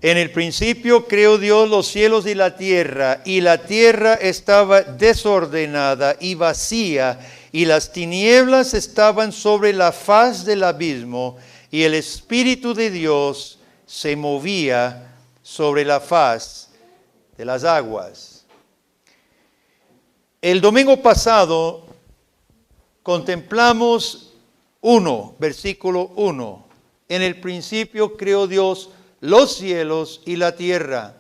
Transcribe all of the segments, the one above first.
En el principio creó Dios los cielos y la tierra estaba desordenada y vacía, y las tinieblas estaban sobre la faz del abismo, y el Espíritu de Dios se movía sobre la faz de las aguas. El domingo pasado contemplamos versículo 1. En el principio creó Dios los cielos y la tierra.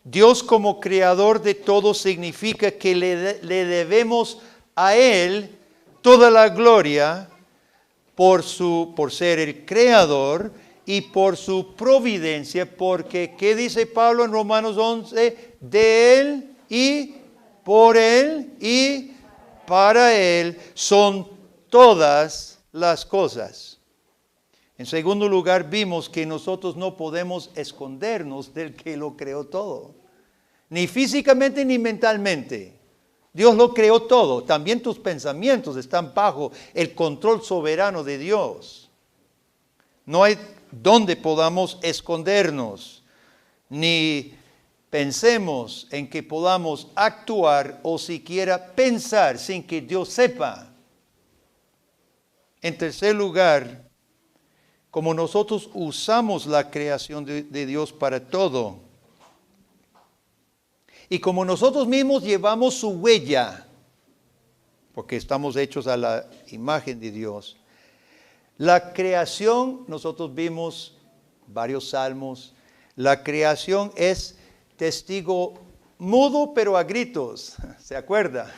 Dios como creador de todo significa que le debemos a Él toda la gloria por ser el creador y por su providencia, porque ¿qué dice Pablo en Romanos 11? De Él y por Él y para Él son todas las cosas. En segundo lugar, vimos que nosotros no podemos escondernos del que lo creó todo, ni físicamente ni mentalmente. Dios lo creó todo. También tus pensamientos están bajo el control soberano de Dios. No hay donde podamos escondernos, ni pensemos en que podamos actuar o siquiera pensar sin que Dios sepa. En tercer lugar, como nosotros usamos la creación de Dios para todo, y como nosotros mismos llevamos su huella, porque estamos hechos a la imagen de Dios, la creación, nosotros vimos varios salmos, la creación es testigo mudo pero a gritos, ¿se acuerda?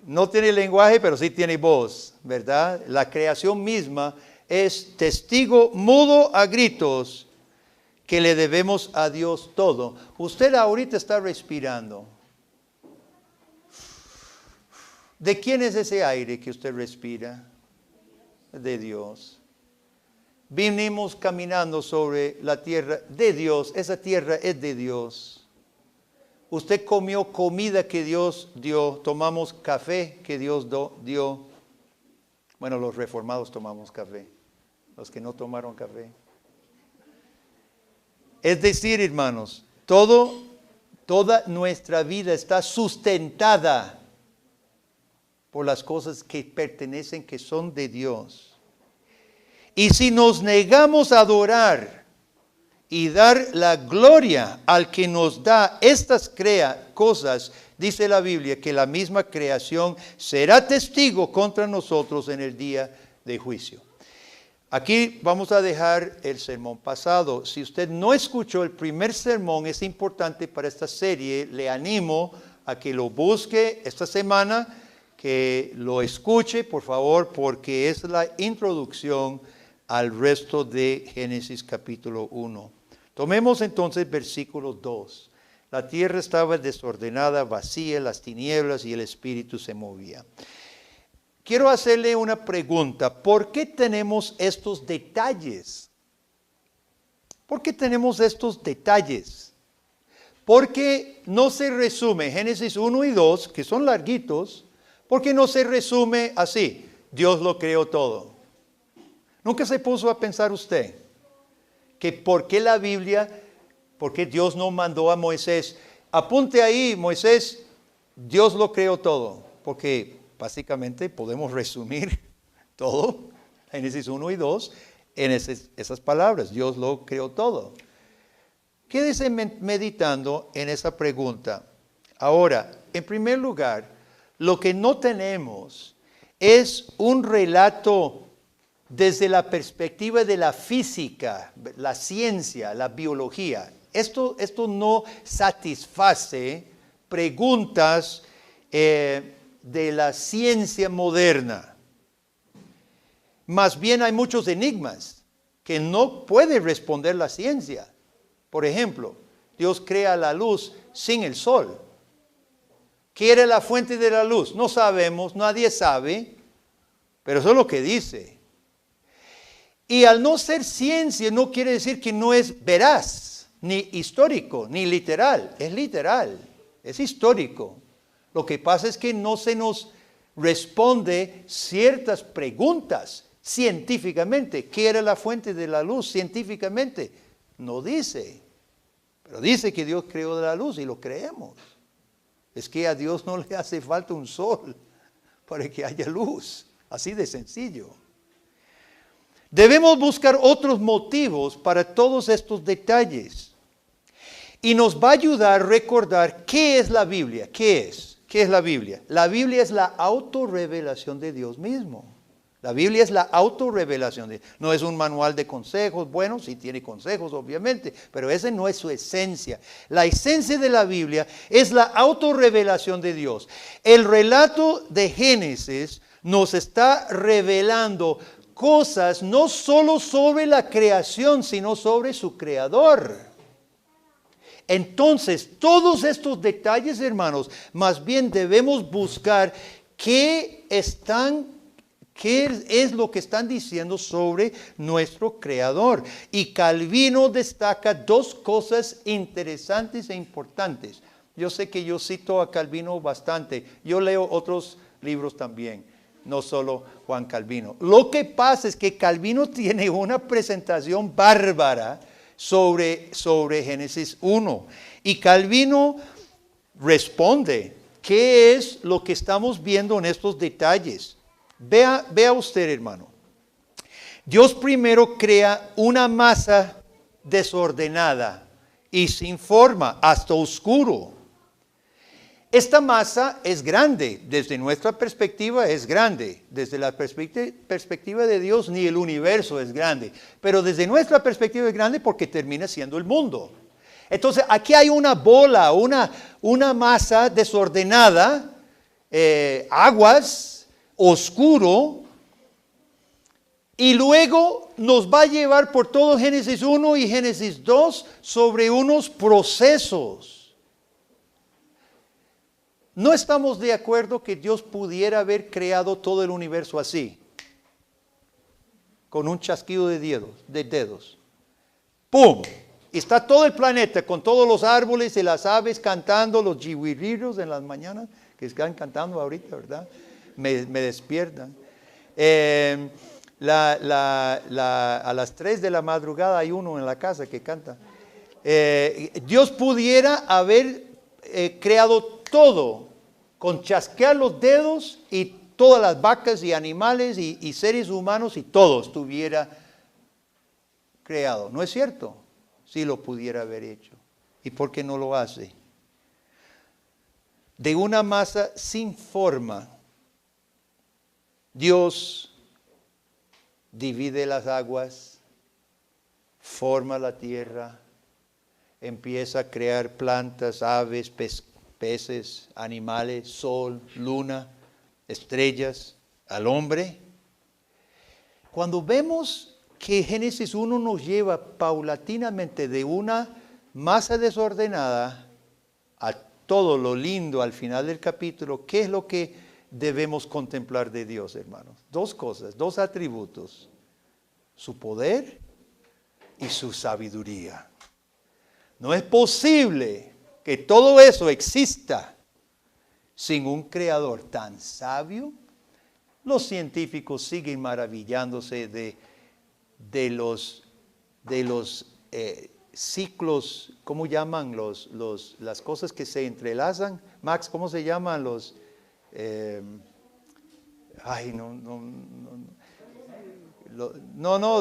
No tiene lenguaje, pero sí tiene voz, ¿verdad? La creación misma es testigo mudo a gritos que le debemos a Dios todo. Usted ahorita está respirando. ¿De quién es ese aire que usted respira? De Dios. Vinimos caminando sobre la tierra de Dios. Esa tierra es de Dios. Usted comió comida que Dios dio. Tomamos café que Dios dio. Bueno, los reformados tomamos café. Los que no tomaron café. Es decir, hermanos, toda nuestra vida está sustentada por las cosas que pertenecen, que son de Dios. Y si nos negamos a adorar y dar la gloria al que nos da estas cosas, dice la Biblia que la misma creación será testigo contra nosotros en el día de juicio. Aquí vamos a dejar el sermón pasado. Si usted no escuchó el primer sermón, es importante para esta serie. Le animo a que lo busque esta semana, que lo escuche, por favor, porque es la introducción al resto de Génesis capítulo 1. Tomemos entonces versículo 2. La tierra estaba desordenada, vacía, las tinieblas y el Espíritu se movía. Quiero hacerle una pregunta. ¿Por qué tenemos estos detalles? ¿Por qué tenemos estos detalles? Porque no se resume Génesis 1 y 2, que son larguitos, porque no se resume así. Dios lo creó todo. ¿Nunca se puso a pensar usted que por qué la Biblia, por qué Dios no mandó a Moisés? Apunte ahí, Moisés, Dios lo creó todo. Porque básicamente podemos resumir todo, Génesis 1 y 2, en esas palabras. Dios lo creó todo. Quédese meditando en esa pregunta. Ahora, en primer lugar, lo que no tenemos es un relato desde la perspectiva de la física, la ciencia, la biología. Esto no satisface preguntas de la ciencia moderna. Más bien hay muchos enigmas que no puede responder la ciencia. Por ejemplo, Dios crea la luz sin el sol. ¿Qué era la fuente de la luz? No sabemos, nadie sabe, pero eso es lo que dice. Y al no ser ciencia no quiere decir que no es veraz, ni histórico, ni literal. Es literal, es histórico. Lo que pasa es que no se nos responde ciertas preguntas científicamente. ¿Qué era la fuente de la luz científicamente? No dice, pero dice que Dios creó la luz y lo creemos. Es que a Dios no le hace falta un sol para que haya luz, así de sencillo. Debemos buscar otros motivos para todos estos detalles. Y nos va a ayudar a recordar qué es la Biblia. ¿Qué es? ¿Qué es la Biblia? La Biblia es la autorrevelación de Dios mismo. La Biblia es la autorrevelación. No es un manual de consejos. Bueno, sí tiene consejos, obviamente, pero esa no es su esencia. La esencia de la Biblia es la autorrevelación de Dios. El relato de Génesis nos está revelando cosas no solo sobre la creación, sino sobre su creador. Entonces, todos estos detalles, hermanos, más bien debemos buscar qué es lo que están diciendo sobre nuestro creador. Y Calvino destaca dos cosas interesantes e importantes. Yo sé que yo cito a Calvino bastante. Yo leo otros libros también, no solo Juan Calvino. Lo que pasa es que Calvino tiene una presentación bárbara sobre Génesis 1. Y Calvino responde, ¿qué es lo que estamos viendo en estos detalles? Vea usted, hermano. Dios primero crea una masa desordenada y sin forma, hasta oscuro. Esta masa es grande, desde nuestra perspectiva es grande, desde la perspectiva de Dios ni el universo es grande, pero desde nuestra perspectiva es grande porque termina siendo el mundo. Entonces aquí hay una bola, una masa desordenada, aguas, oscuro, y luego nos va a llevar por todo Génesis 1 y Génesis 2 sobre unos procesos. No estamos de acuerdo que Dios pudiera haber creado todo el universo así, con un chasquido de dedos. ¡Pum! Está todo el planeta con todos los árboles y las aves cantando, los chihuiriros en las mañanas, que están cantando ahorita, ¿verdad? Me despiertan. A las 3 de la madrugada hay uno en la casa que canta. Dios pudiera haber creado todo con chasquear los dedos y todas las vacas y animales y seres humanos y todo estuviera creado. ¿No es cierto? Si lo pudiera haber hecho. ¿Y por qué no lo hace? De una masa sin forma, Dios divide las aguas, forma la tierra, empieza a crear plantas, aves, peces, animales, sol, luna, estrellas, al hombre. Cuando vemos que Génesis 1 nos lleva paulatinamente de una masa desordenada a todo lo lindo al final del capítulo, ¿qué es lo que debemos contemplar de Dios, hermanos? Dos cosas, dos atributos: su poder y su sabiduría. No es posible que todo eso exista sin un creador tan sabio. Los científicos siguen maravillándose de los ciclos, ¿cómo llaman? Las cosas que se entrelazan. Max, ¿cómo se llaman los?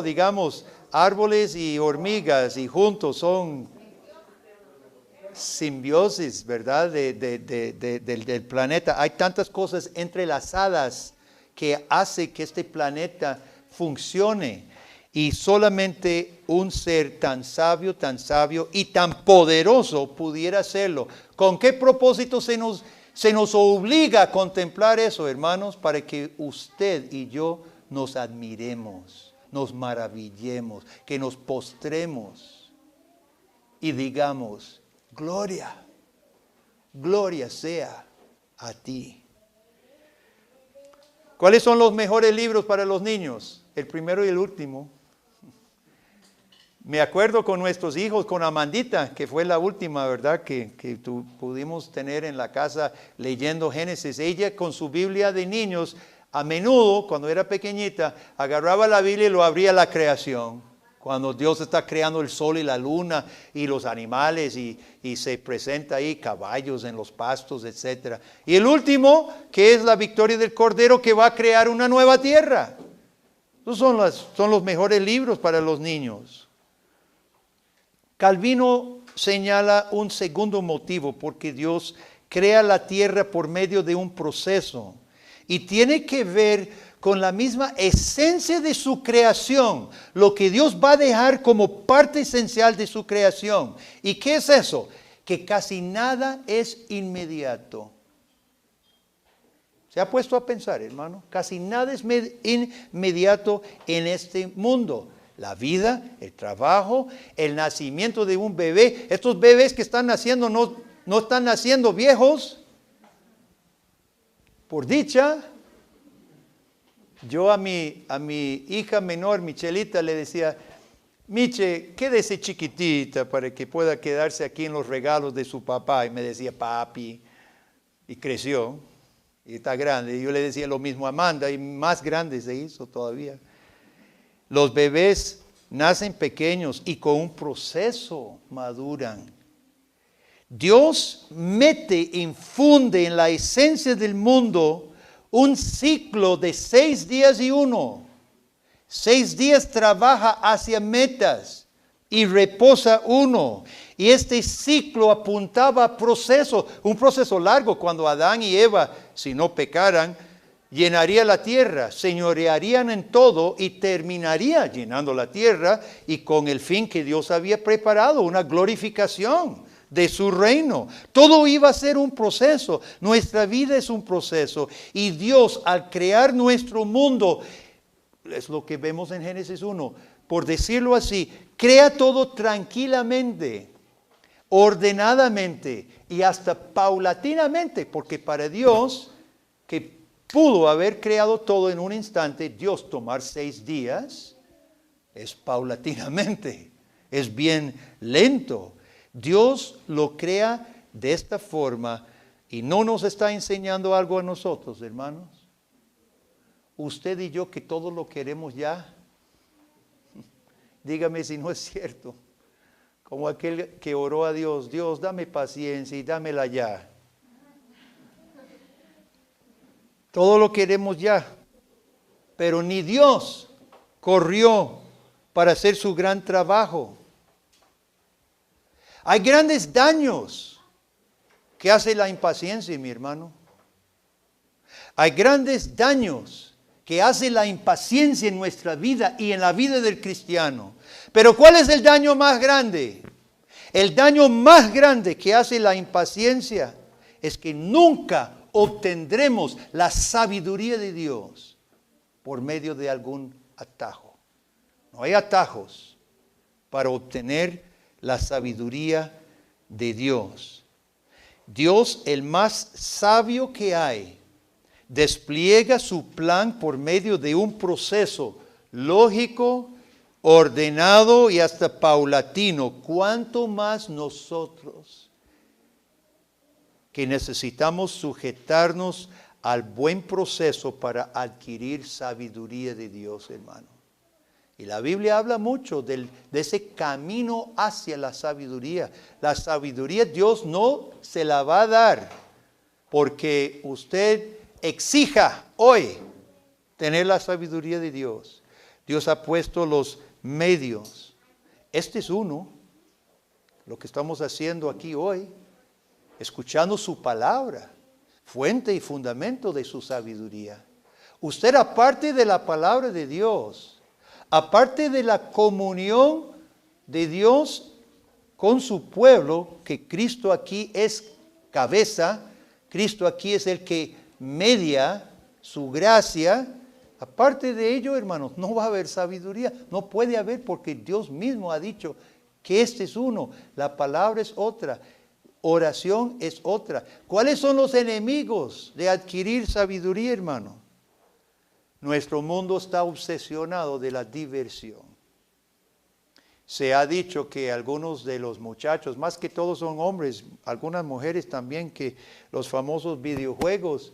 Digamos, árboles y hormigas y juntos son simbiosis, ¿verdad? Del planeta. Hay tantas cosas entrelazadas que hace que este planeta funcione. Y solamente un ser tan sabio y tan poderoso pudiera hacerlo. ¿Con qué propósito se nos obliga a contemplar eso, hermanos? Para que usted y yo nos admiremos, nos maravillemos, que nos postremos y digamos: gloria, gloria sea a ti. ¿Cuáles son los mejores libros para los niños? El primero y el último. Me acuerdo con nuestros hijos, con Amandita, que fue la última, ¿verdad? Que pudimos tener en la casa leyendo Génesis. Ella con su Biblia de niños, a menudo, cuando era pequeñita, agarraba la Biblia y lo abría a la creación. Cuando Dios está creando el sol y la luna y los animales y se presenta ahí caballos en los pastos, etc. Y el último, que es la victoria del Cordero, que va a crear una nueva tierra. Esos son los mejores libros para los niños. Calvino señala un segundo motivo porque Dios crea la tierra por medio de un proceso. Y tiene que ver con la misma esencia de su creación, lo que Dios va a dejar como parte esencial de su creación. ¿Y qué es eso? Que casi nada es inmediato. ¿Se ha puesto a pensar, hermano? Casi nada es inmediato en este mundo. La vida, el trabajo, el nacimiento de un bebé. Estos bebés que están naciendo no están naciendo viejos. Por dicha. Yo a mi hija menor, Michelita, le decía, Miche, quédese chiquitita para que pueda quedarse aquí en los regalos de su papá. Y me decía, papi. Y creció. Y está grande. Y yo le decía lo mismo a Amanda. Y más grande se hizo todavía. Los bebés nacen pequeños y con un proceso maduran. Dios infunde en la esencia del mundo un ciclo de 6 días y 1. 6 días trabaja hacia metas y reposa 1. Y este ciclo apuntaba a un proceso largo cuando Adán y Eva, si no pecaran, llenaría la tierra, señorearían en todo y terminaría llenando la tierra y con el fin que Dios había preparado, una glorificación de su reino. Todo iba a ser un proceso. Nuestra vida es un proceso. Y Dios, al crear nuestro mundo, es lo que vemos en Génesis 1, por decirlo así, crea todo tranquilamente, ordenadamente y hasta paulatinamente, porque para Dios, que pudo haber creado todo en un instante, Dios tomar 6 días, es paulatinamente, es bien lento. Dios lo crea de esta forma y no nos está enseñando algo a nosotros, hermanos. Usted y yo que todo lo queremos ya. Dígame si no es cierto. Como aquel que oró a Dios, Dios, dame paciencia y dámela ya. Todo lo queremos ya. Pero ni Dios corrió para hacer su gran trabajo. Hay grandes daños que hace la impaciencia, mi hermano. Hay grandes daños que hace la impaciencia en nuestra vida y en la vida del cristiano. Pero ¿cuál es el daño más grande? El daño más grande que hace la impaciencia es que nunca obtendremos la sabiduría de Dios por medio de algún atajo. No hay atajos para obtener la sabiduría de Dios. Dios, el más sabio que hay, despliega su plan por medio de un proceso lógico, ordenado y hasta paulatino. ¿Cuánto más nosotros que necesitamos sujetarnos al buen proceso para adquirir sabiduría de Dios, hermano? Y la Biblia habla mucho de ese camino hacia la sabiduría. La sabiduría Dios no se la va a dar porque usted exija hoy tener la sabiduría de Dios. Dios ha puesto los medios. Este es uno, lo que estamos haciendo aquí hoy, escuchando su palabra, fuente y fundamento de su sabiduría. Usted, aparte de la palabra de Dios, aparte de la comunión de Dios con su pueblo, que Cristo aquí es cabeza, Cristo aquí es el que media su gracia, aparte de ello, hermanos, no va a haber sabiduría, no puede haber porque Dios mismo ha dicho que este es uno, la palabra es otra, oración es otra. ¿Cuáles son los enemigos de adquirir sabiduría, hermano? Nuestro mundo está obsesionado de la diversión. Se ha dicho que algunos de los muchachos, más que todos son hombres, algunas mujeres también, que los famosos videojuegos,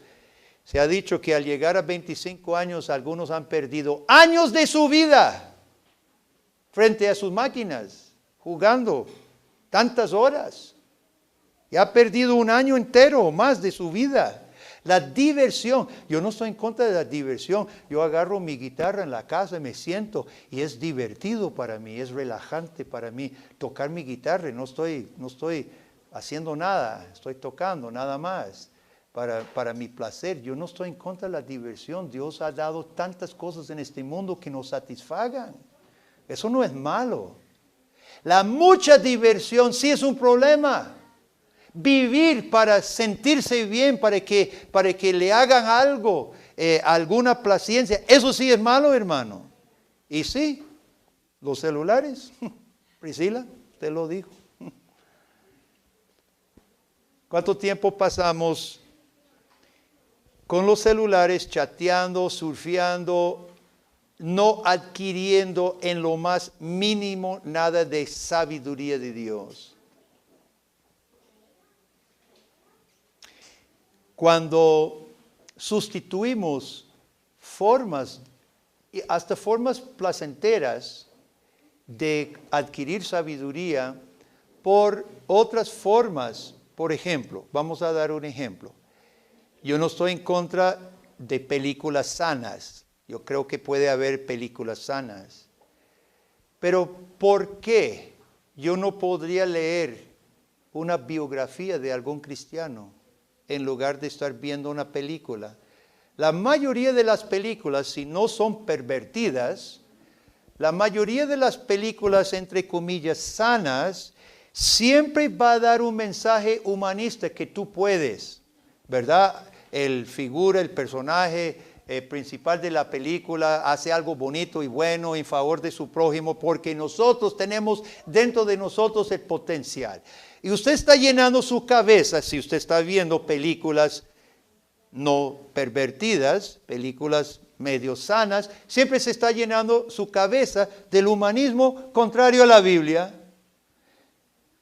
se ha dicho que al llegar a 25 años algunos han perdido años de su vida frente a sus máquinas, jugando tantas horas. Y ha perdido un año entero o más de su vida. La diversión, yo no estoy en contra de la diversión. Yo agarro mi guitarra en la casa y me siento y es divertido para mí, es relajante para mí tocar mi guitarra. No estoy haciendo nada, estoy tocando nada más para mi placer. Yo no estoy en contra de la diversión. Dios ha dado tantas cosas en este mundo que nos satisfagan. Eso no es malo. La mucha diversión sí es un problema. Vivir para sentirse bien, para que le hagan algo, alguna placencia, eso sí es malo, hermano. Y sí, los celulares, Priscila, te lo digo. ¿Cuánto tiempo pasamos con los celulares chateando, surfeando, no adquiriendo en lo más mínimo nada de sabiduría de Dios? Cuando sustituimos formas, hasta formas placenteras de adquirir sabiduría por otras formas, por ejemplo, vamos a dar un ejemplo. Yo no estoy en contra de películas sanas. Yo creo que puede haber películas sanas. Pero ¿por qué yo no podría leer una biografía de algún cristiano en lugar de estar viendo una película? La mayoría de las películas, si no son pervertidas, la mayoría de las películas, entre comillas, sanas, siempre va a dar un mensaje humanista que tú puedes, ¿verdad? El personaje principal de la película hace algo bonito y bueno en favor de su prójimo porque nosotros tenemos dentro de nosotros el potencial. Y usted está llenando su cabeza, si usted está viendo películas no pervertidas, películas medio sanas, siempre se está llenando su cabeza del humanismo contrario a la Biblia.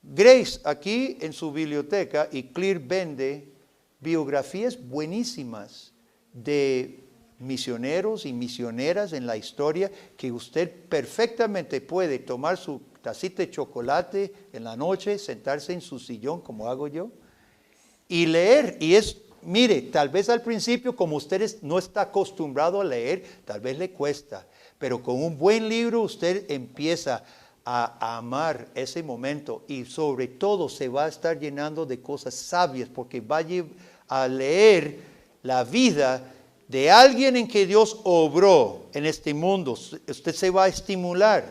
Grace aquí en su biblioteca y Clear vende biografías buenísimas de misioneros y misioneras en la historia que usted perfectamente puede tomar su tacita de chocolate en la noche, sentarse en su sillón como hago yo y leer. Y mire, tal vez al principio como usted no está acostumbrado a leer, tal vez le cuesta, pero con un buen libro usted empieza a amar ese momento y sobre todo se va a estar llenando de cosas sabias porque va a leer la vida de alguien en que Dios obró en este mundo. Usted se va a estimular.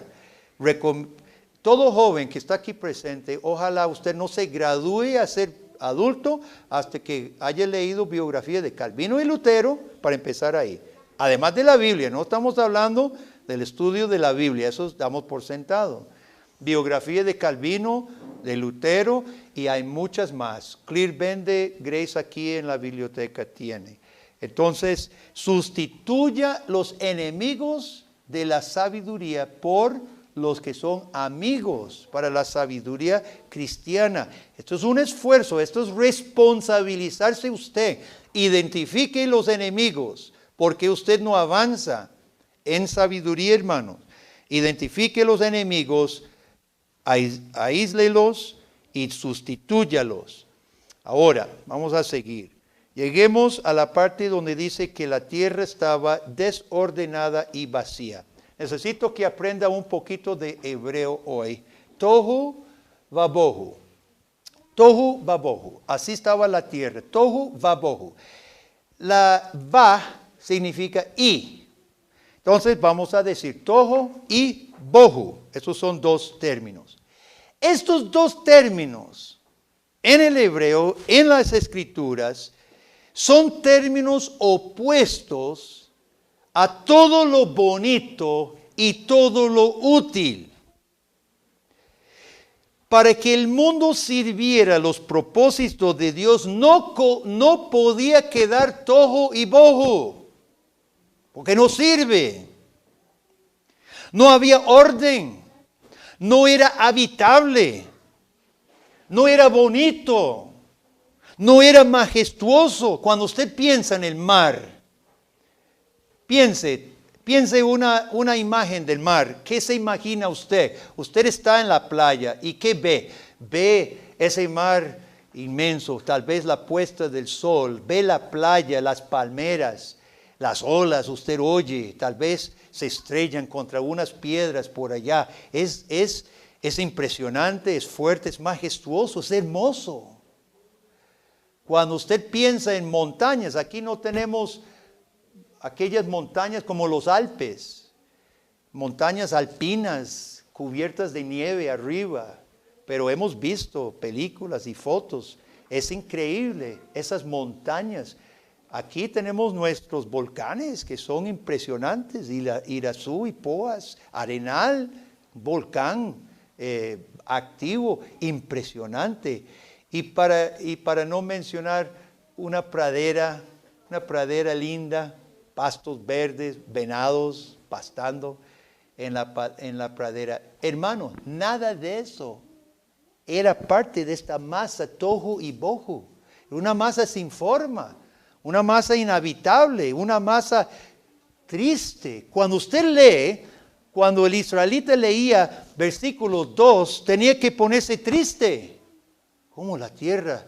Todo joven que está aquí presente, ojalá usted no se gradúe a ser adulto hasta que haya leído biografía de Calvino y Lutero, para empezar ahí. Además de la Biblia, no estamos hablando del estudio de la Biblia, eso damos por sentado. Biografía de Calvino, de Lutero, y hay muchas más. Clear vende, Grace aquí en la biblioteca tiene. Entonces, sustituya los enemigos de la sabiduría por los que son amigos para la sabiduría cristiana. Esto es un esfuerzo, esto es responsabilizarse usted. Identifique los enemigos, porque usted no avanza en sabiduría, hermanos. Identifique los enemigos, aíslelos y sustitúyalos. Ahora, vamos a seguir. Lleguemos a la parte donde dice que la tierra estaba desordenada y vacía. Necesito que aprenda un poquito de hebreo hoy. Tohu vabohu. Tohu vabohu. Así estaba la tierra. Tohu vabohu. La va significa y. Entonces vamos a decir tohu y bohu. Esos son dos términos. Estos dos términos en el hebreo, en las escrituras, son términos opuestos a todo lo bonito y todo lo útil. Para que el mundo sirviera los propósitos de Dios, no podía quedar tohu y bohu, porque no sirve. No había orden, no era habitable, no era bonito, no era majestuoso. Cuando usted piensa en el mar, piense Piense una imagen del mar. ¿Qué se imagina usted? Usted está en la playa y ¿qué ve? Ve ese mar inmenso, tal vez la puesta del sol, ve la playa, las palmeras, las olas, usted oye, tal vez se estrellan contra unas piedras por allá. Es impresionante, es fuerte, es majestuoso, es hermoso. Cuando usted piensa en montañas, aquí no tenemos aquellas montañas como los Alpes, montañas alpinas cubiertas de nieve arriba, pero hemos visto películas y fotos. Es increíble esas montañas. Aquí tenemos nuestros volcanes que son impresionantes, Irazú y Poás, Arenal, volcán activo, impresionante. Y para no mencionar una pradera linda, pastos verdes, venados pastando en la pradera. Hermano, nada de eso era parte de esta masa tohu y bohu. Una masa sin forma, una masa inhabitable, una masa triste. Cuando usted lee, cuando el israelita leía versículo 2, tenía que ponerse triste. Como la tierra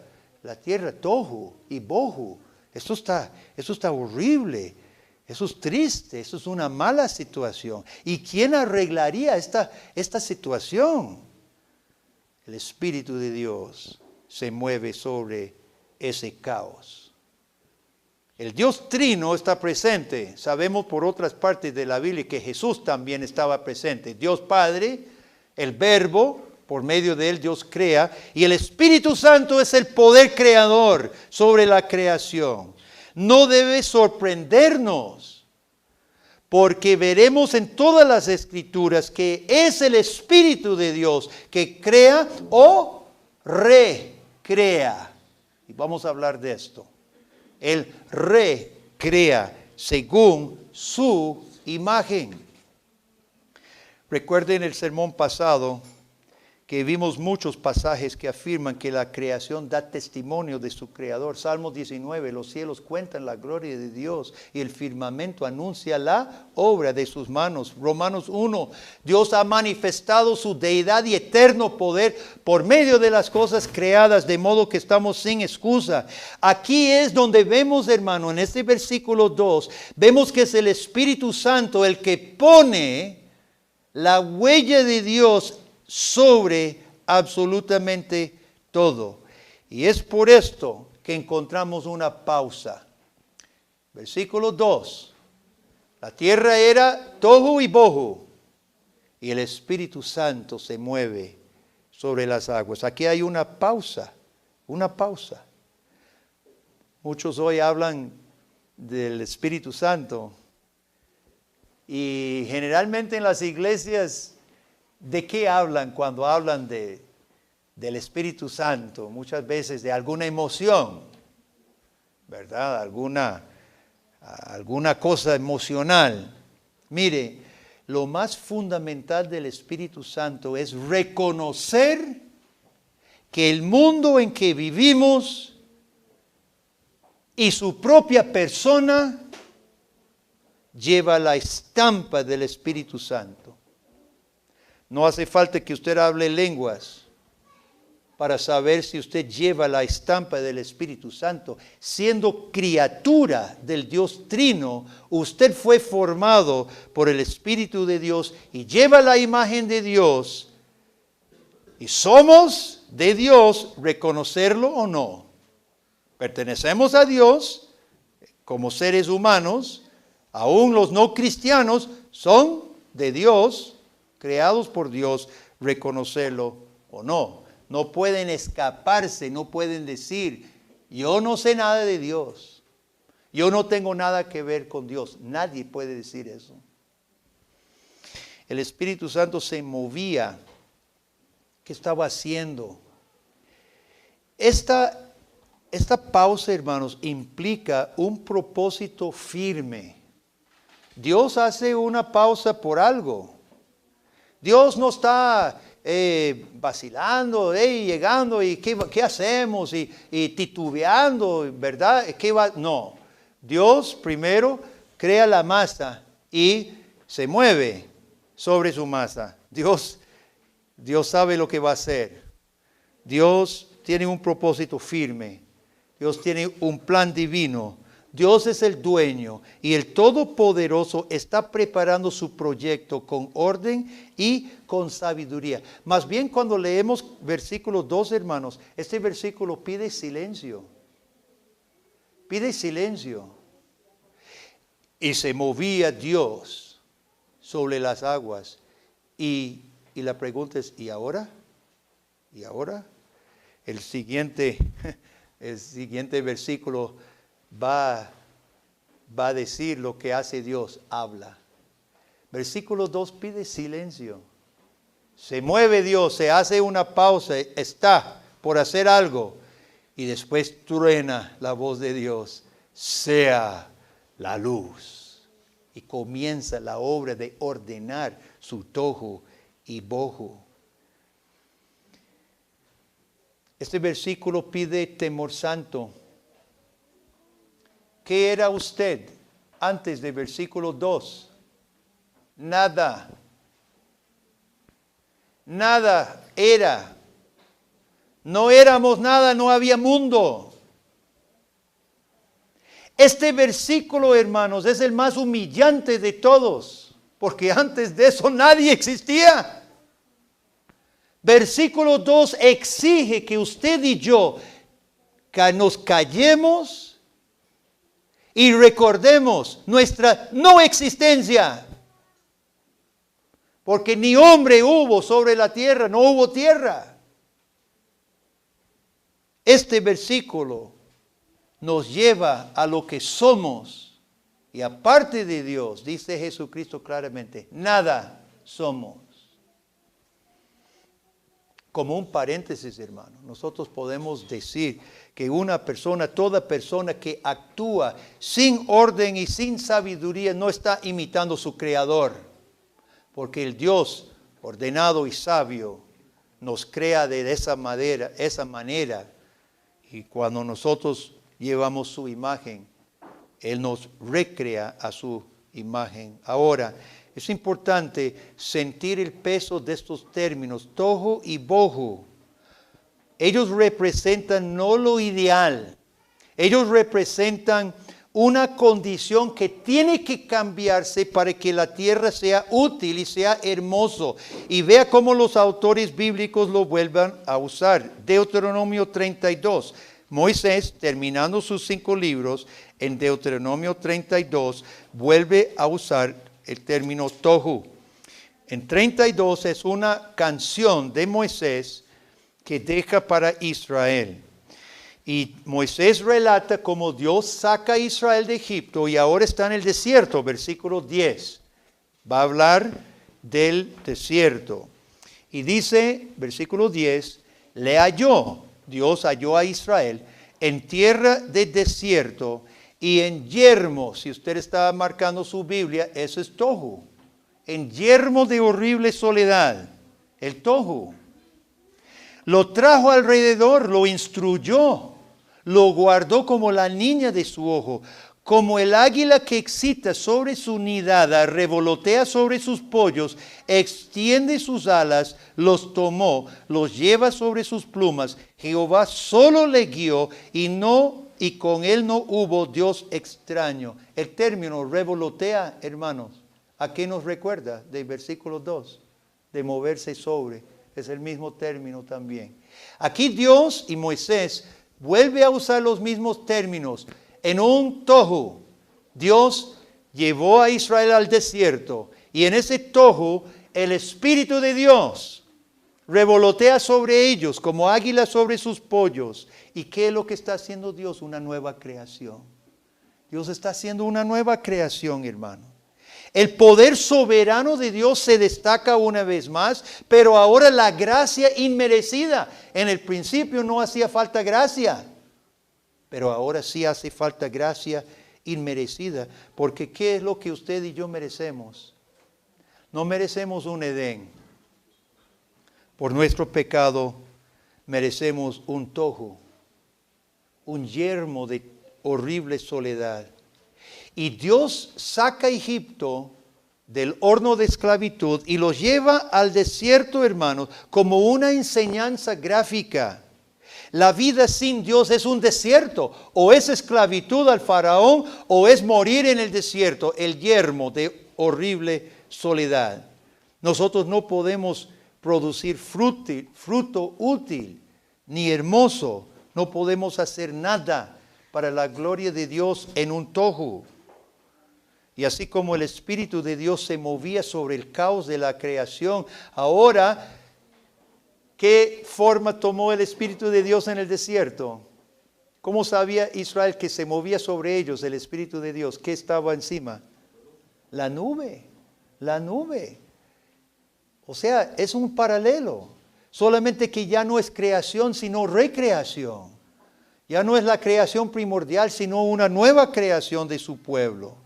tohu y bohu. Eso está horrible. Eso es triste. Eso es una mala situación. ¿Y quién arreglaría esta situación? El Espíritu de Dios se mueve sobre ese caos. El Dios Trino está presente. Sabemos por otras partes de la Biblia que Jesús también estaba presente. Dios Padre, el Verbo, por medio de él Dios crea, y el Espíritu Santo es el poder creador sobre la creación. No debe sorprendernos, porque veremos en todas las Escrituras que es el Espíritu de Dios que crea o recrea. Y vamos a hablar de esto. Él recrea según su imagen. Recuerden el sermón pasado que vimos muchos pasajes que afirman que la creación da testimonio de su creador. Salmos 19, los cielos cuentan la gloria de Dios y el firmamento anuncia la obra de sus manos. Romanos 1, Dios ha manifestado su deidad y eterno poder por medio de las cosas creadas, de modo que estamos sin excusa. Aquí es donde vemos, hermano, en este versículo 2, vemos que es el Espíritu Santo el que pone la huella de Dios sobre absolutamente todo. Y es por esto que encontramos una pausa. Versículo 2. La tierra era tohu y bohu, y el Espíritu Santo se mueve sobre las aguas. Aquí hay una pausa, una pausa. Muchos hoy hablan del Espíritu Santo, y generalmente en las iglesias, ¿de qué hablan cuando hablan del Espíritu Santo? Muchas veces de alguna emoción, ¿verdad? Alguna cosa emocional. Mire, lo más fundamental del Espíritu Santo es reconocer que el mundo en que vivimos y su propia persona lleva la estampa del Espíritu Santo. No hace falta que usted hable lenguas para saber si usted lleva la estampa del Espíritu Santo. Siendo criatura del Dios Trino, usted fue formado por el Espíritu de Dios y lleva la imagen de Dios. Y somos de Dios, reconocerlo o no. Pertenecemos a Dios como seres humanos. Aún los no cristianos son de Dios, creados por Dios, reconocerlo o no. No pueden escaparse, no pueden decir, yo no sé nada de Dios. Yo no tengo nada que ver con Dios. Nadie puede decir eso. El Espíritu Santo se movía. ¿Qué estaba haciendo? Esta pausa, hermanos, implica un propósito firme. Dios hace una pausa por algo. Dios no está vacilando, llegando y ¿qué hacemos? Y titubeando, ¿verdad? No. Dios primero crea la masa y se mueve sobre su masa. Dios sabe lo que va a hacer. Dios tiene un propósito firme. Dios tiene un plan divino. Dios es el dueño y el Todopoderoso está preparando su proyecto con orden y con sabiduría. Más bien cuando leemos versículo 2, hermanos, este versículo pide silencio. Pide silencio. Y se movía Dios sobre las aguas. Y la pregunta es, ¿y ahora? ¿Y ahora? El siguiente versículo va a decir lo que hace Dios, habla. Versículo 2 pide silencio. Se mueve Dios, se hace una pausa, está por hacer algo. Y después truena la voz de Dios, sea la luz. Y comienza la obra de ordenar su tohu y bohu. Este versículo pide temor santo. ¿Qué era usted antes del versículo 2? Nada. Nada era. No éramos nada, no había mundo. Este versículo, hermanos, es el más humillante de todos, porque antes de eso nadie existía. Versículo 2 exige que usted y yo nos callemos y recordemos nuestra no existencia. Porque ni hombre hubo sobre la tierra, no hubo tierra. Este versículo nos lleva a lo que somos. Y aparte de Dios, dice Jesucristo claramente, nada somos. Como un paréntesis, hermano, nosotros podemos decir que toda persona que actúa sin orden y sin sabiduría no está imitando a su Creador. Porque el Dios ordenado y sabio nos crea de esa manera. Y cuando nosotros llevamos su imagen, Él nos recrea a su imagen. Ahora, es importante sentir el peso de estos términos, tohu y bohu. Ellos representan no lo ideal. Ellos representan una condición que tiene que cambiarse para que la tierra sea útil y sea hermoso. Y vea cómo los autores bíblicos lo vuelvan a usar. Deuteronomio 32. Moisés, terminando sus 5 libros, en Deuteronomio 32, vuelve a usar el término tohu. En 32 es una canción de Moisés que deja para Israel. Y Moisés relata cómo Dios saca a Israel de Egipto y ahora está en el desierto, versículo 10. Va a hablar del desierto. Y dice, versículo 10, Dios halló a Israel en tierra de desierto y en yermo. Si usted está marcando su Biblia, eso es tohu. En yermo de horrible soledad, el tohu. Lo trajo alrededor, lo instruyó, lo guardó como la niña de su ojo, como el águila que excita sobre su nidada, revolotea sobre sus pollos, extiende sus alas, los tomó, los lleva sobre sus plumas. Jehová solo le guió y con él no hubo Dios extraño. El término revolotea, hermanos, ¿a qué nos recuerda? Del versículo 2, de moverse sobre. Es el mismo término también. Aquí Dios y Moisés vuelve a usar los mismos términos. En un tohu, Dios llevó a Israel al desierto. Y en ese tohu, el Espíritu de Dios revolotea sobre ellos como águila sobre sus pollos. ¿Y qué es lo que está haciendo Dios? Una nueva creación. Dios está haciendo una nueva creación, hermano. El poder soberano de Dios se destaca una vez más, pero ahora la gracia inmerecida. En el principio no hacía falta gracia, pero ahora sí hace falta gracia inmerecida. Porque ¿qué es lo que usted y yo merecemos? No merecemos un Edén. Por nuestro pecado merecemos un tohu, un yermo de horrible soledad. Y Dios saca a Egipto del horno de esclavitud y los lleva al desierto, hermanos, como una enseñanza gráfica. La vida sin Dios es un desierto, o es esclavitud al faraón, o es morir en el desierto, el yermo de horrible soledad. Nosotros no podemos producir fruto útil ni hermoso, no podemos hacer nada para la gloria de Dios en un tohu. Y así como el Espíritu de Dios se movía sobre el caos de la creación, ahora, ¿qué forma tomó el Espíritu de Dios en el desierto? ¿Cómo sabía Israel que se movía sobre ellos el Espíritu de Dios? ¿Qué estaba encima? La nube, la nube. O sea, es un paralelo. Solamente que ya no es creación, sino recreación. Ya no es la creación primordial, sino una nueva creación de su pueblo.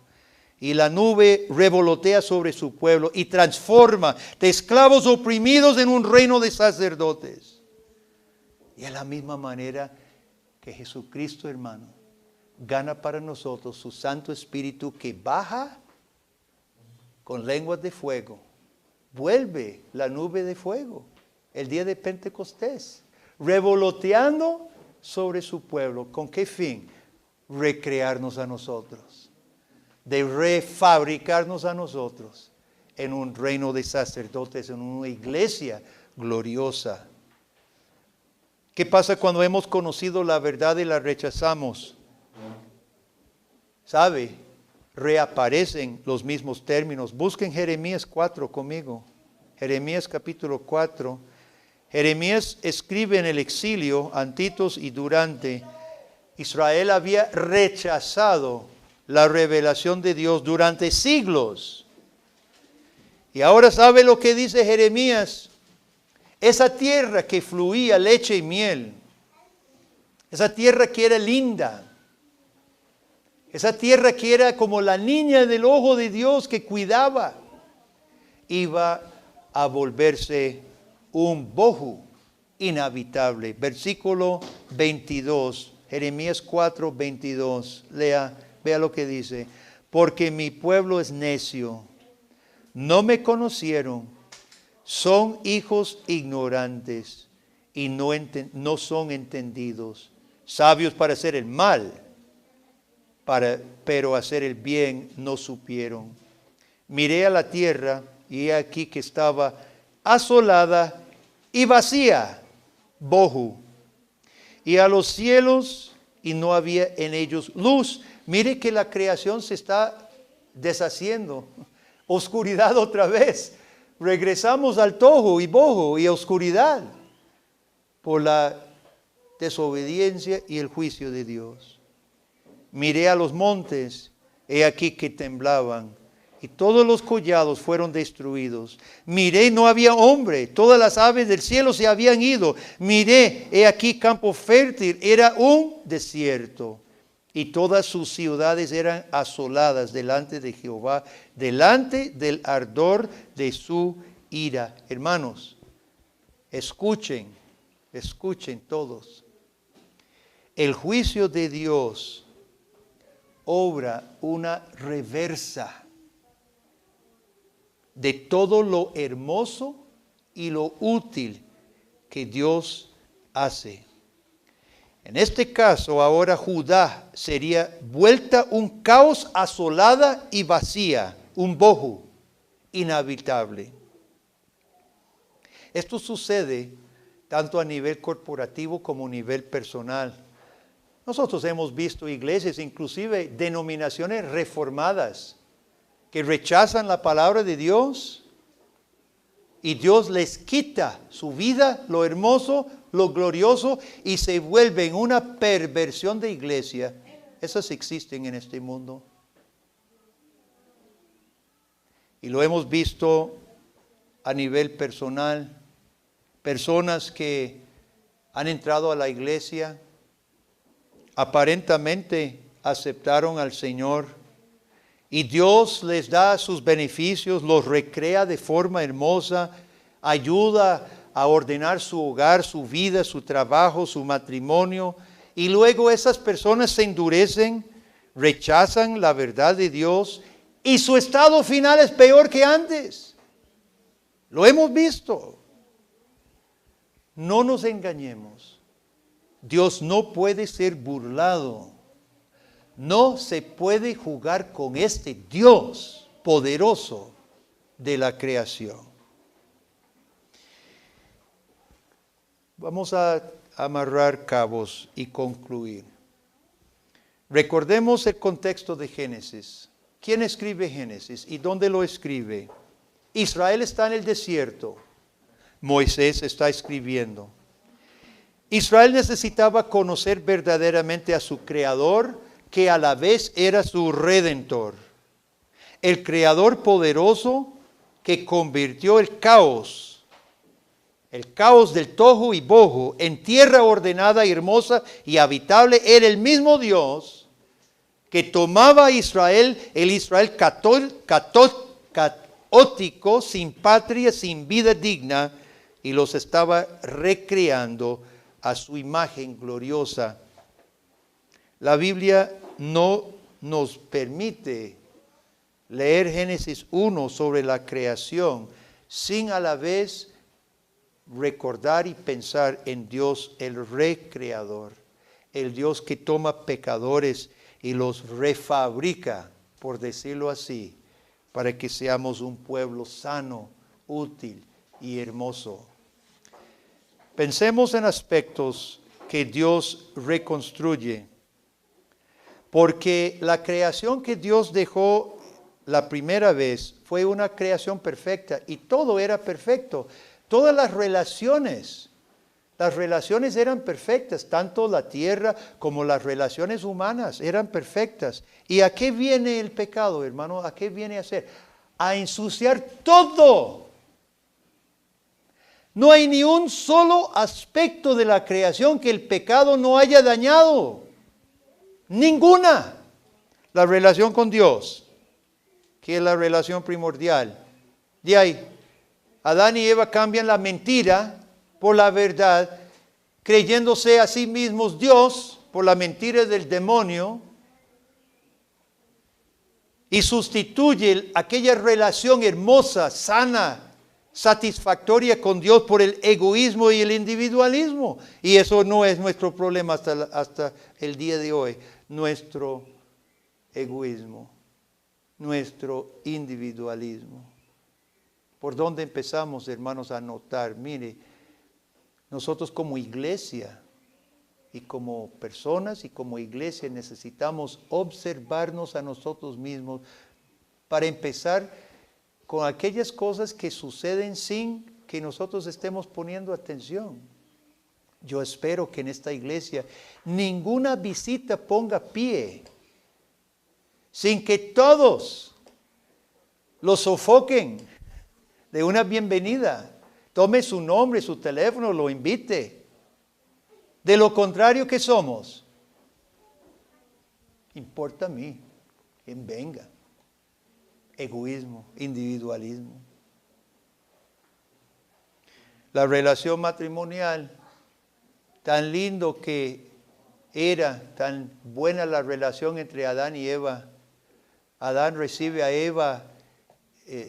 Y la nube revolotea sobre su pueblo y transforma de esclavos oprimidos en un reino de sacerdotes. Y de la misma manera que Jesucristo, hermano, gana para nosotros su Santo Espíritu que baja con lenguas de fuego. Vuelve la nube de fuego el día de Pentecostés, revoloteando sobre su pueblo. ¿Con qué fin? Recrearnos a nosotros, de refabricarnos a nosotros en un reino de sacerdotes, en una iglesia gloriosa. ¿Qué pasa cuando hemos conocido la verdad y la rechazamos? ¿Sabe? Reaparecen los mismos términos. Busquen Jeremías 4 conmigo. Jeremías capítulo 4. Jeremías escribe en el exilio, antitos y durante. Israel había rechazado la revelación de Dios durante siglos. Y ahora sabe lo que dice Jeremías. Esa tierra que fluía leche y miel, esa tierra que era linda, esa tierra que era como la niña del ojo de Dios que cuidaba, iba a volverse un bohu inhabitable. Versículo 22, Jeremías 4, 22. Vea lo que dice. Porque mi pueblo es necio, no me conocieron, son hijos ignorantes y no son entendidos, sabios para hacer el mal, pero hacer el bien no supieron. Miré a la tierra y he aquí que estaba asolada y vacía, bohu, y a los cielos y no había en ellos luz. Mire que la creación se está deshaciendo, oscuridad otra vez. Regresamos al tohu y bohu y oscuridad por la desobediencia y el juicio de Dios. Miré a los montes, he aquí que temblaban, y todos los collados fueron destruidos. Miré, no había hombre, todas las aves del cielo se habían ido. Miré, he aquí campo fértil, era un desierto, y todas sus ciudades eran asoladas delante de Jehová, delante del ardor de su ira. Hermanos, escuchen todos. El juicio de Dios obra una reversa de todo lo hermoso y lo útil que Dios hace. En este caso, ahora Judá sería vuelta un caos, asolada y vacía, un bohu inhabitable. Esto sucede tanto a nivel corporativo como a nivel personal. Nosotros hemos visto iglesias, inclusive denominaciones reformadas, que rechazan la palabra de Dios y Dios les quita su vida, lo hermoso, lo glorioso, y se vuelven una perversión de iglesia. Esas existen en este mundo. Y lo hemos visto a nivel personal. Personas que han entrado a la iglesia, aparentemente aceptaron al Señor, y Dios les da sus beneficios, los recrea de forma hermosa, ayuda a ordenar su hogar, su vida, su trabajo, su matrimonio. Y luego esas personas se endurecen, rechazan la verdad de Dios Y su estado final es peor que antes. Lo hemos visto. No nos engañemos. Dios no puede ser burlado. No se puede jugar con este Dios poderoso de la creación. Vamos a amarrar cabos y concluir. Recordemos el contexto de Génesis. ¿Quién escribe Génesis y dónde lo escribe? Israel está en el desierto. Moisés está escribiendo. Israel necesitaba conocer verdaderamente a su Creador, que a la vez era su Redentor. El Creador poderoso que convirtió el caos del tohu y bohu, en tierra ordenada y hermosa y habitable, era el mismo Dios que tomaba a Israel, el Israel caótico, sin patria, sin vida digna, y los estaba recreando a su imagen gloriosa. La Biblia no nos permite leer Génesis 1 sobre la creación sin a la vez recordar y pensar en Dios, el recreador, el Dios que toma pecadores y los refabrica, por decirlo así, para que seamos un pueblo sano, útil y hermoso. Pensemos en aspectos que Dios reconstruye, porque la creación que Dios dejó la primera vez fue una creación perfecta y todo era perfecto. Todas las relaciones eran perfectas, tanto la tierra como las relaciones humanas eran perfectas. ¿Y a qué viene el pecado, hermano? ¿A qué viene a hacer? A ensuciar todo. No hay ni un solo aspecto de la creación que el pecado no haya dañado. Ninguna. La relación con Dios, que es la relación primordial. De ahí, Adán y Eva cambian la mentira por la verdad, creyéndose a sí mismos Dios por la mentira del demonio, y sustituye aquella relación hermosa, sana, satisfactoria con Dios por el egoísmo y el individualismo. Y eso no es nuestro problema hasta el día de hoy. Nuestro egoísmo, nuestro individualismo. ¿Por dónde empezamos, hermanos, a notar? Mire, nosotros como iglesia y como personas y como iglesia necesitamos observarnos a nosotros mismos para empezar con aquellas cosas que suceden sin que nosotros estemos poniendo atención. Yo espero que en esta iglesia ninguna visita ponga pie sin que todos lo sofoquen de una bienvenida. Tome su nombre, su teléfono, lo invite. De lo contrario, ¿qué somos? Importa a mí, quien venga. Egoísmo, individualismo. La relación matrimonial, tan lindo que era, tan buena la relación entre Adán y Eva. Adán recibe a Eva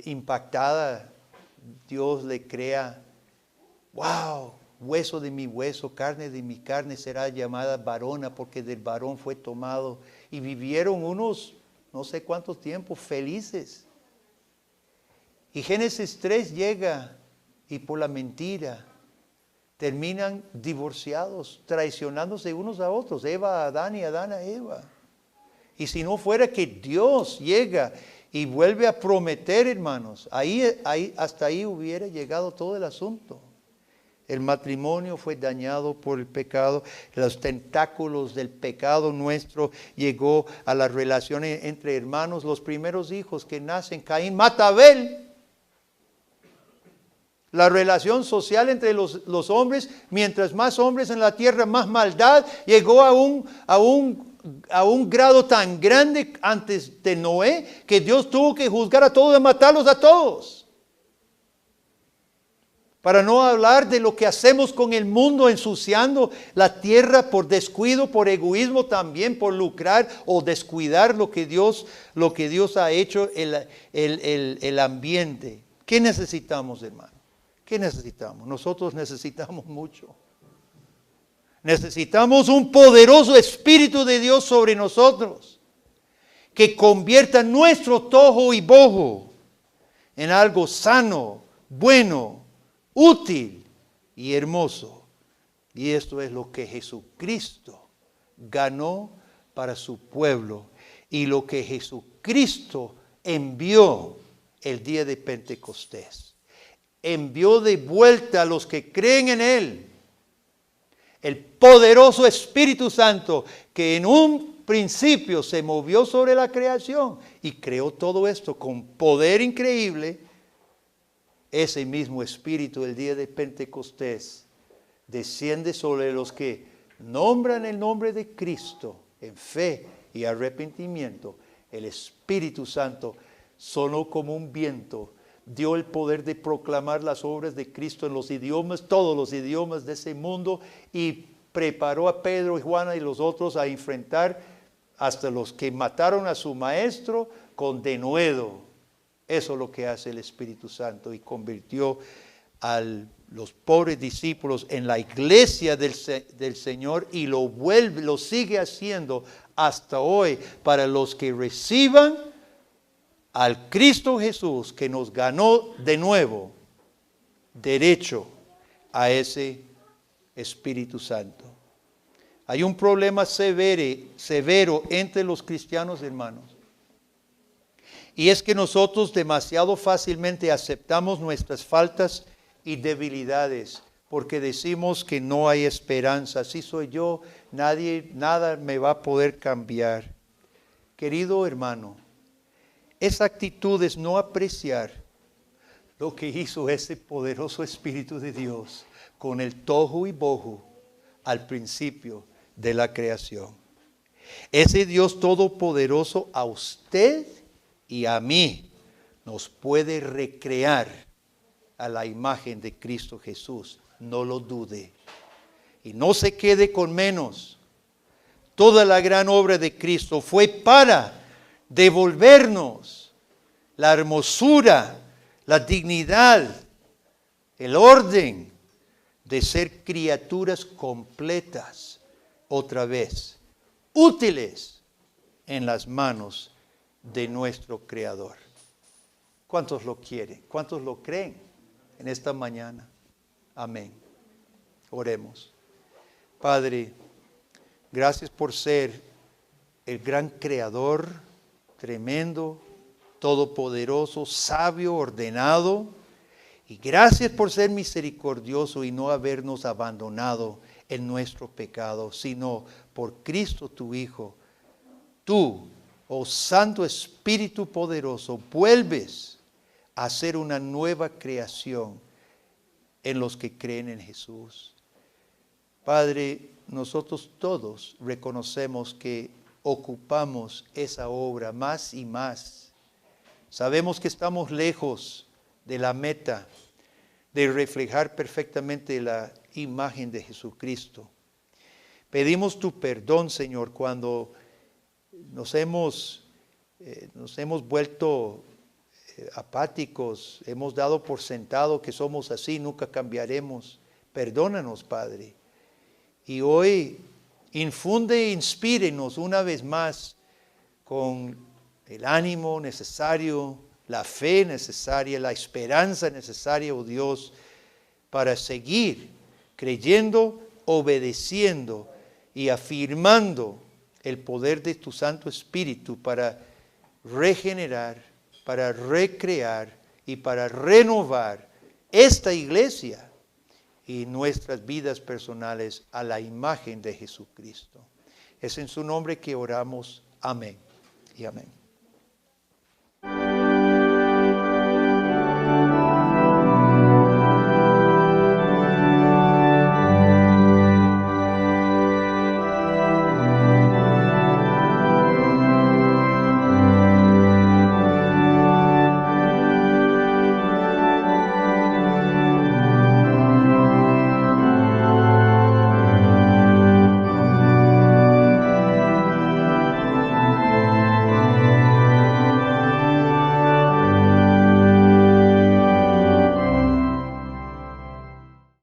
impactada. Dios le crea, wow, hueso de mi hueso, carne de mi carne será llamada varona, porque del varón fue tomado. Y vivieron unos no sé cuántos tiempos felices. Y Génesis 3 llega y por la mentira terminan divorciados, traicionándose unos a otros, Eva a Adán y Adán a Eva. Y si no fuera que Dios llega y vuelve a prometer, hermanos, hasta ahí hubiera llegado todo el asunto. El matrimonio fue dañado por el pecado. Los tentáculos del pecado nuestro llegó a las relaciones entre hermanos. Los primeros hijos que nacen, Caín mata a Abel. La relación social entre los hombres, mientras más hombres en la tierra, más maldad, llegó a un grado tan grande antes de Noé que Dios tuvo que juzgar a todos y matarlos a todos. Para no hablar de lo que hacemos con el mundo, ensuciando la tierra por descuido, por egoísmo también, por lucrar o descuidar lo que Dios ha hecho, el ambiente. ¿Qué necesitamos, hermano? ¿Qué necesitamos? Nosotros necesitamos mucho. Necesitamos un poderoso Espíritu de Dios sobre nosotros, que convierta nuestro tojo y bojo en algo sano, bueno, útil y hermoso. Y esto es lo que Jesucristo ganó para su pueblo y lo que Jesucristo envió el día de Pentecostés. Envió de vuelta a los que creen en Él el poderoso Espíritu Santo, que en un principio se movió sobre la creación y creó todo esto con poder increíble. Ese mismo Espíritu el día de Pentecostés desciende sobre los que nombran el nombre de Cristo en fe y arrepentimiento. El Espíritu Santo sonó como un viento, dio el poder de proclamar las obras de Cristo en los idiomas, todos los idiomas de ese mundo, y preparó a Pedro y Juan y los otros a enfrentar hasta los que mataron a su maestro con denuedo. Eso es lo que hace el Espíritu Santo, y convirtió a los pobres discípulos en la iglesia del Señor, y lo sigue haciendo hasta hoy para los que reciban al Cristo Jesús, que nos ganó de nuevo derecho a ese Espíritu Santo. Hay un problema severo entre los cristianos, hermanos. Y es que nosotros demasiado fácilmente aceptamos nuestras faltas y debilidades, porque decimos que no hay esperanza. Así soy yo, nada me va a poder cambiar. Querido hermano, esa actitud es no apreciar lo que hizo ese poderoso Espíritu de Dios con el tohu y bohu al principio de la creación. Ese Dios todopoderoso a usted y a mí nos puede recrear a la imagen de Cristo Jesús. No lo dude. Y no se quede con menos. Toda la gran obra de Cristo fue para devolvernos la hermosura, la dignidad, el orden de ser criaturas completas otra vez, útiles en las manos de nuestro Creador. ¿Cuántos lo quieren? ¿Cuántos lo creen en esta mañana? Amén. Oremos. Padre, gracias por ser el gran Creador, tremendo, todopoderoso, sabio, ordenado. Y gracias por ser misericordioso y no habernos abandonado en nuestro pecado, sino por Cristo tu Hijo. Tú, oh Santo Espíritu poderoso, vuelves a hacer una nueva creación en los que creen en Jesús. Padre, nosotros todos reconocemos que ocupamos esa obra más y más. Sabemos que estamos lejos de la meta de reflejar perfectamente la imagen de Jesucristo. Pedimos tu perdón, Señor, cuando nos hemos vuelto apáticos, hemos dado por sentado que somos así, nunca cambiaremos. Perdónanos, Padre. Y hoy infunde e inspírenos una vez más con el ánimo necesario, la fe necesaria, la esperanza necesaria, oh Dios, para seguir creyendo, obedeciendo y afirmando el poder de tu Santo Espíritu para regenerar, para recrear y para renovar esta iglesia y nuestras vidas personales a la imagen de Jesucristo. Es en su nombre que oramos. Amén y amén.